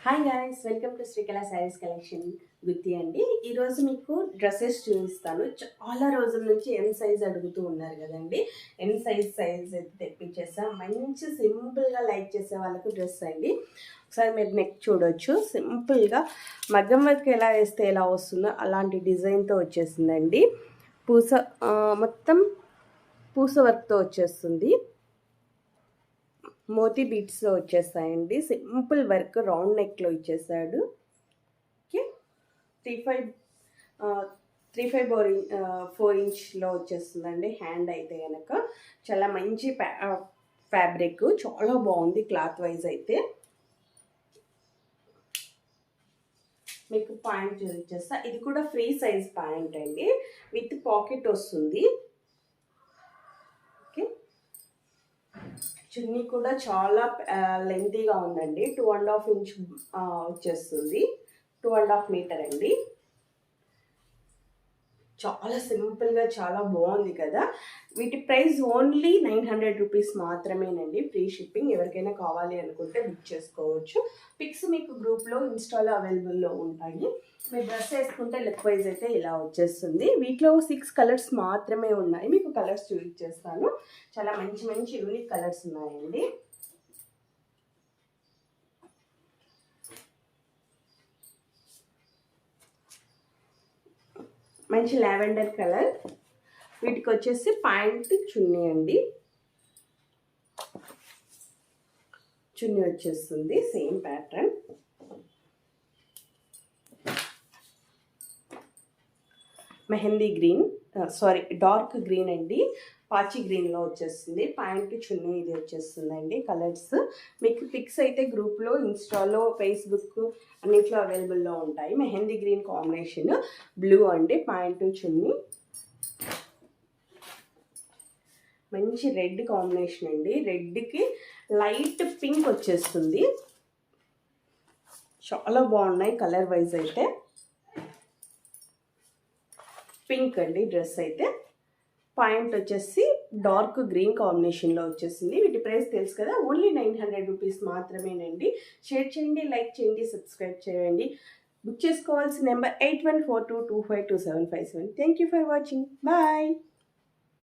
Hi guys, welcome to Srikala Sarees collection. గుత్తి అండి. ఈరోజు మీకు డ్రెస్సెస్ చూపిస్తాను. చాలా రోజుల నుంచి ఎం సైజ్ అడుగుతూ ఉన్నారు కదండి. ఎం సైజ్ అయితే తెప్పించేస్తాం. మంచి సింపుల్గా లైక్ చేసే వాళ్ళకు డ్రెస్ అండి. ఒకసారి మీరు నెక్ చూడొచ్చు. సింపుల్గా మగ్గం వర్క్ ఎలా వేస్తే ఎలా వస్తుందో అలాంటి డిజైన్తో వచ్చేసిందండి. మొత్తం పూస వర్క్తో వచ్చేస్తుంది. మోతీ బీట్స్లో వచ్చేస్తాయండి. సింపుల్ వర్క్ రౌండ్ నెక్లో ఇచ్చేసాడు. ఓకే, 4 ఇంచ్లో వచ్చేస్తుందండి. హ్యాండ్ అయితే కనుక చాలా మంచి ఫ్యాబ్రిక్, చాలా బాగుంది క్లాత్ వైజ్ అయితే. మీకు ప్యాంట్ చూపించేస్తా. ఇది కూడా ఫ్రీ సైజ్ ప్యాంట్ అండి, విత్ పాకెట్ వస్తుంది. చున్నీ కూడా చాలా లెంతీగా ఉందండి. 2.5 ఇంచ్ వచ్చేస్తుంది. 2.5 మీటర్ అండి. చాలా సింపుల్గా చాలా బాగుంది కదా. వీటి ప్రైస్ ఓన్లీ 900 రూపీస్ మాత్రమేనండి. Free shipping. ఎవరికైనా కావాలి అనుకుంటే బుక్ చేసుకోవచ్చు. పిక్స్ మీకు గ్రూప్లో ఇన్స్టాలో అవైలబుల్లో ఉంటాయి. మీరు డ్రెస్ వేసుకుంటే లుక్ వైజ్ అయితే ఇలా వచ్చేస్తుంది. వీటిలో 6 కలర్స్ మాత్రమే ఉన్నాయి. మీకు కలర్స్ చూపించేస్తాను. చాలా మంచి మంచి యూనిక్ కలర్స్ ఉన్నాయండి. మంచి లావెండర్ కలర్. వీటికి వచ్చేసి ప్యాంట్ చున్నీ అండి. చున్నీ వచ్చేస్తుంది same pattern. Mehndi green, dark green అండి. పాచి గ్రీన్లో వచ్చేస్తుంది. ప్యాంట్ చున్నీ ఇది వచ్చేస్తుందండి. కలర్స్ మీకు పిక్స్ అయితే గ్రూప్లో ఇన్స్టాలో ఫేస్బుక్ అన్నిట్లో అవైలబుల్లో ఉంటాయి. మెహందీ గ్రీన్ కాంబినేషన్ బ్లూ అండి. ప్యాంట్ చున్నీ మంచి రెడ్ కాంబినేషన్ అండి. రెడ్కి లైట్ పింక్ వచ్చేస్తుంది. చాలా బాగున్నాయి కలర్ వైజ్ అయితే. పింక్ అండి డ్రెస్ అయితే. పాయింట్ వచ్చేసి డార్క్ గ్రీన్ కాంబినేషన్లో వచ్చేసింది. వీటి ప్రైస్ తెలుసు కదా, ఓన్లీ 900 రూపీస్ మాత్రమేనండి. షేర్ చేయండి, లైక్ చేయండి, సబ్స్క్రైబ్ చేయండి. బుక్ చేసుకోవాల్సిన number 8142252757. Thank you for watching. Bye.